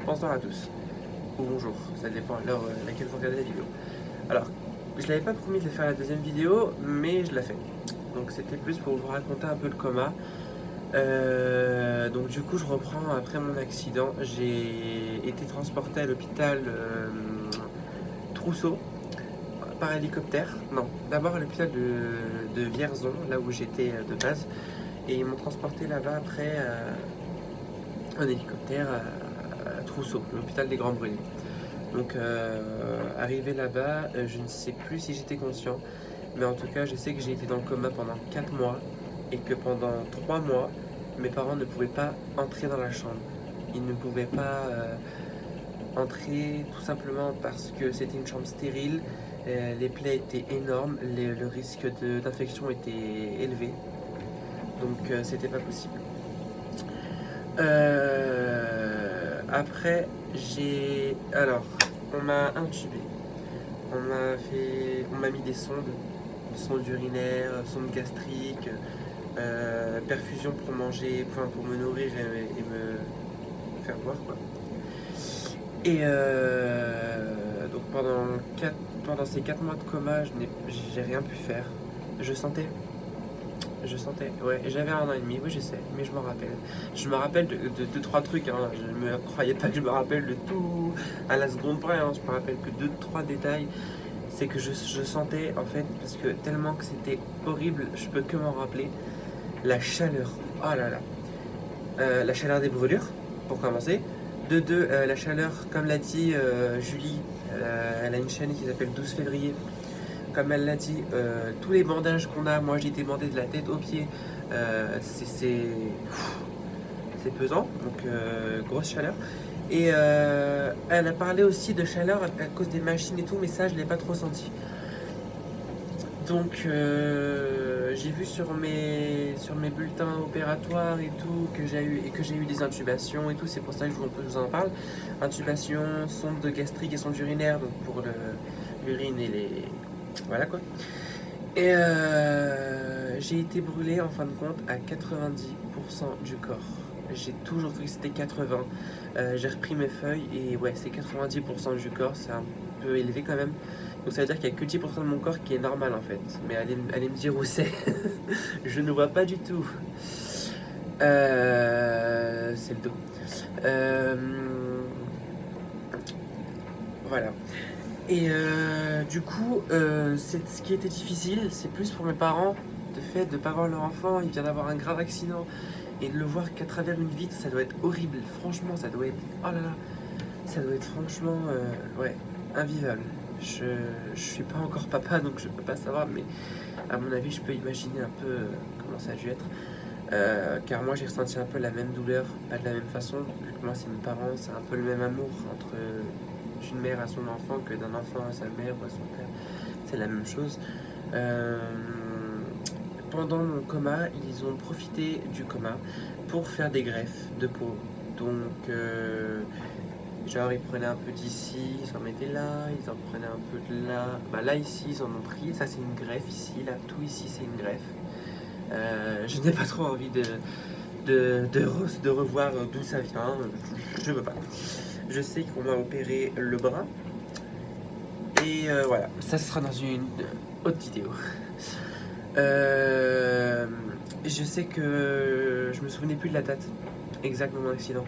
Bonsoir à tous, ou bonjour, ça dépend à l'heure à laquelle vous regardez la vidéo. Alors, je l'avais pas promis de faire la deuxième vidéo, mais je l'ai fait. Donc c'était plus pour vous raconter un peu le coma. Donc du coup je reprends après mon accident. J'ai été transporté à l'hôpital Trousseau par hélicoptère. Non, d'abord à l'hôpital de Vierzon, là où j'étais de base. Et ils m'ont transporté là-bas après en hélicoptère à Trousseau, l'hôpital des Grands Brûlés. Donc arrivé là-bas, je ne sais plus si j'étais conscient, mais en tout cas je sais que j'ai été dans le coma pendant 4 mois et que pendant 3 mois, mes parents ne pouvaient pas entrer dans la chambre. Ils ne pouvaient pas entrer tout simplement parce que c'était une chambre stérile, les plaies étaient énormes, le risque d'infection était élevé, donc c'était pas possible. Après, alors, on m'a intubé. On m'a mis des sondes urinaires, sondes gastriques, perfusion pour manger, pour me nourrir et me faire boire quoi. Et donc pendant ces 4 mois de coma, j'ai rien pu faire. Je sentais, ouais, j'avais 1 an et demi, oui je sais, mais je m'en rappelle. Je me rappelle de 2-3 trucs, hein. Je ne me croyais pas que je me rappelle de tout à la seconde près, hein. Je me rappelle que 2-3 détails. C'est que je sentais en fait, parce que tellement que c'était horrible, je peux que m'en rappeler, la chaleur. Oh là là. La chaleur des brûlures, pour commencer. De deux, la chaleur, comme l'a dit Julie, elle a une chaîne qui s'appelle 12 février. Comme elle l'a dit, tous les bandages qu'on a, moi j'ai été bandé de la tête aux pieds, c'est pesant, donc grosse chaleur. Et elle a parlé aussi de chaleur à cause des machines et tout, mais ça je l'ai pas trop senti. Donc j'ai vu sur mes bulletins opératoires et tout que j'ai eu des intubations et tout, c'est pour ça que je vous en parle. Intubation, sonde gastrique et sonde urinaire, donc pour l'urine et les... Voilà quoi. Et j'ai été brûlé en fin de compte à 90% du corps. J'ai toujours cru que c'était 80. J'ai repris mes feuilles et ouais, c'est 90% du corps, c'est un peu élevé quand même. Donc ça veut dire qu'il n'y a que 10% de mon corps qui est normal en fait. Mais allez me dire où c'est. Je ne vois pas du tout. C'est le dos. Voilà. Et du coup, ce qui était difficile, c'est plus pour mes parents, le fait de ne pas voir leur enfant, il vient d'avoir un grave accident, et de le voir qu'à travers une vitre, ça doit être horrible. Franchement, ça doit être... Oh là là. Ça doit être franchement... ouais, invivable. Je suis pas encore papa, donc je peux pas savoir, mais à mon avis, je peux imaginer un peu comment ça a dû être. Car moi, j'ai ressenti un peu la même douleur, pas de la même façon, vu que moi, c'est mes parents, c'est un peu le même amour entre d'une mère à son enfant que d'un enfant à sa mère ou à son père. C'est la même chose. Pendant mon coma, ils ont profité du coma pour faire des greffes de peau. Donc, genre, ils prenaient un peu d'ici, ils en mettaient là, ils en prenaient un peu de là. Bah là, ici, ils en ont pris. Ça, c'est une greffe ici. Là, tout ici, c'est une greffe. Je n'ai pas trop envie de revoir d'où ça vient. Je veux pas. Je sais qu'on m'a opéré le bras. Et voilà, ça sera dans une autre vidéo. Je sais que je me souvenais plus de la date exacte de mon accident.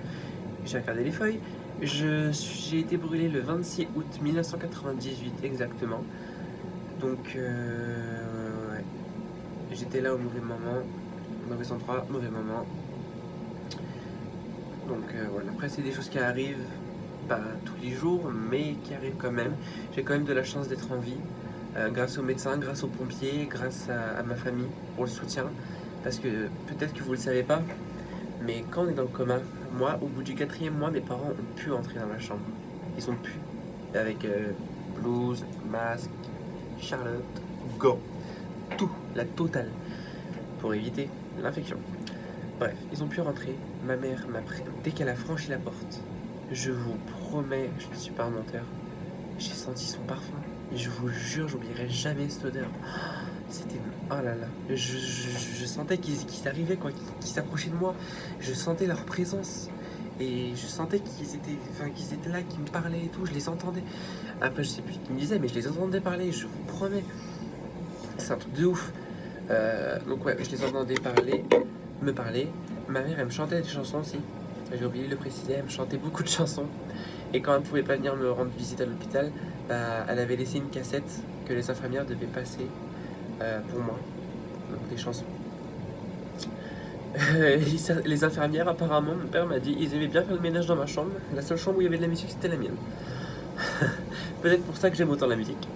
J'ai regardé les feuilles. J'ai été brûlé le 26 août 1998 exactement. Donc ouais. J'étais là au mauvais moment, mauvais endroit, mauvais moment. Donc voilà, après c'est des choses qui arrivent pas tous les jours, mais qui arrivent quand même. J'ai quand même de la chance d'être en vie, grâce aux médecins, grâce aux pompiers, grâce à ma famille pour le soutien. Parce que peut-être que vous le savez pas, mais quand on est dans le coma, moi, au bout du 4e mois, mes parents ont pu entrer dans la chambre. Ils ont pu, avec blouse, masque, Charlotte, gants, tout, la totale, pour éviter l'infection. Bref, ils ont pu rentrer. Ma mère m'a pris. Dès qu'elle a franchi la porte, je vous promets, je ne suis pas un menteur, j'ai senti son parfum. Et je vous jure, j'oublierai jamais cette odeur. C'était... Oh là là. Je sentais qu'ils arrivaient, quoi, qu'ils s'approchaient de moi. Je sentais leur présence. Et je sentais qu'ils étaient là, qu'ils me parlaient et tout, je les entendais. Après, je sais plus ce qu'ils me disaient, mais je les entendais parler, je vous promets. C'est un truc de ouf. Donc ouais, je les entendais me parler. Ma mère, elle me chantait des chansons aussi. J'ai oublié de le préciser, elle me chantait beaucoup de chansons. Et quand elle ne pouvait pas venir me rendre visite à l'hôpital, bah, elle avait laissé une cassette que les infirmières devaient passer pour moi. Donc des chansons. Les infirmières, apparemment, mon père m'a dit, ils aimaient bien faire le ménage dans ma chambre. La seule chambre où il y avait de la musique, c'était la mienne. Peut-être pour ça que j'aime autant la musique.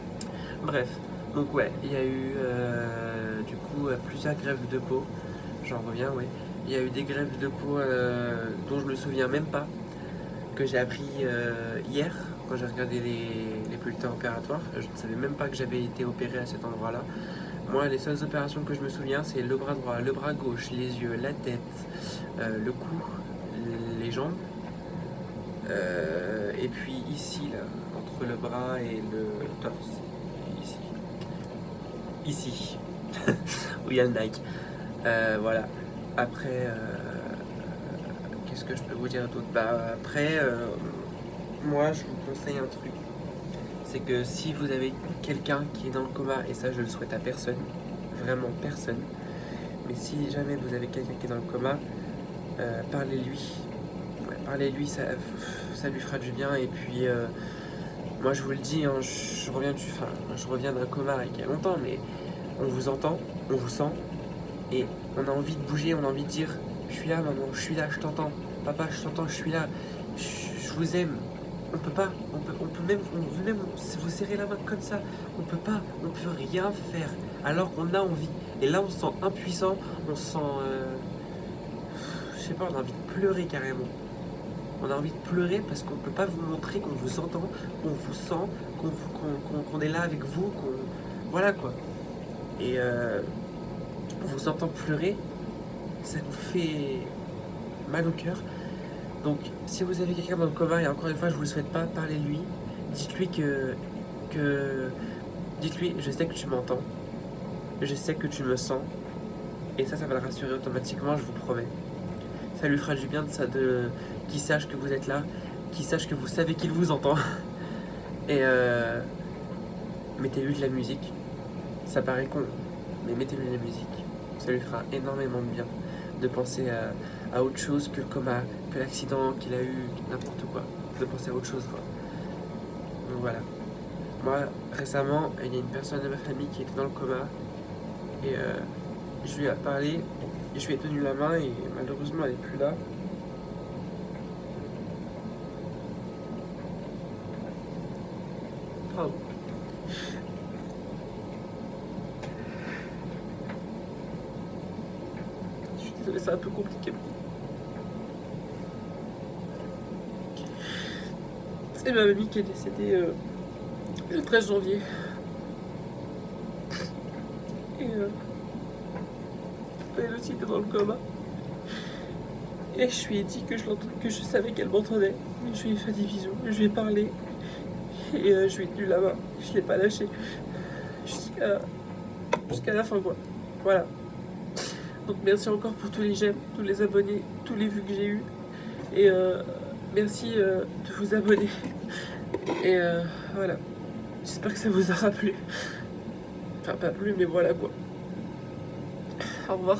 Bref, donc ouais, il y a eu du coup plusieurs grèves de peau. J'en reviens, ouais. Il y a eu des grèves de peau dont je me souviens même pas, que j'ai appris hier quand j'ai regardé les bulletins opératoires. Je ne savais même pas que j'avais été opéré à cet endroit-là. Moi, les seules opérations que je me souviens, c'est le bras droit, le bras gauche, les yeux, la tête, le cou, les jambes. Et puis ici, là, entre le bras et le torse. Ici. Ici. Où il y a le Nike. Voilà. Après, qu'est-ce que je peux vous dire d'autre? Bah, après, moi, je vous conseille un truc. C'est que si vous avez quelqu'un qui est dans le coma, et ça, je le souhaite à personne, vraiment personne, mais si jamais vous avez quelqu'un qui est dans le coma, parlez-lui. Ouais, parlez-lui, ça lui fera du bien. Et puis, moi, je vous le dis, hein, je reviens d'un coma il y a longtemps, mais on vous entend, on vous sent, et on a envie de bouger, on a envie de dire je suis là maman, je suis là, je t'entends, papa je t'entends, je suis là, je vous aime. On peut pas, on peut même vous serrer la main comme ça, on peut rien faire alors qu'on a envie. Et là on se sent impuissant, on se sent, je sais pas, on a envie de pleurer carrément. On a envie de pleurer parce qu'on peut pas vous montrer qu'on vous entend, qu'on vous sent, qu'on est là avec vous, voilà quoi. Et on vous entend pleurer, ça nous fait mal au cœur. Donc, si vous avez quelqu'un dans le coma, et encore une fois, je vous le souhaite pas, parlez-lui. Dites-lui dites-lui, je sais que tu m'entends, je sais que tu me sens, et ça va le rassurer automatiquement, je vous promets. Ça lui fera du bien qu'il sache que vous êtes là, qu'il sache que vous savez qu'il vous entend. Et mettez-lui de la musique. Ça paraît con, mais mettez-lui de la musique. Ça lui fera énormément de bien de penser à autre chose que le coma, que l'accident qu'il a eu, n'importe quoi. De penser à autre chose, quoi. Donc voilà. Moi, récemment, il y a une personne de ma famille qui était dans le coma. Et je lui ai parlé, et je lui ai tenu la main, et malheureusement, elle n'est plus là. Pardon. Je suis désolé, c'est un peu compliqué. C'est ma mamie qui est décédée le 13 janvier. Et elle aussi était dans le coma. Et je lui ai dit que je savais qu'elle m'entendait. Je lui ai fait des bisous, je lui ai parlé. Et je lui ai tenu la main. Je ne l'ai pas lâché. Jusqu'à la fin, quoi. Voilà. Donc merci encore pour tous les j'aime, tous les abonnés, tous les vues que j'ai eu. Et merci de vous abonner. Et voilà. J'espère que ça vous aura plu. Enfin, pas plu, mais voilà quoi. Au revoir.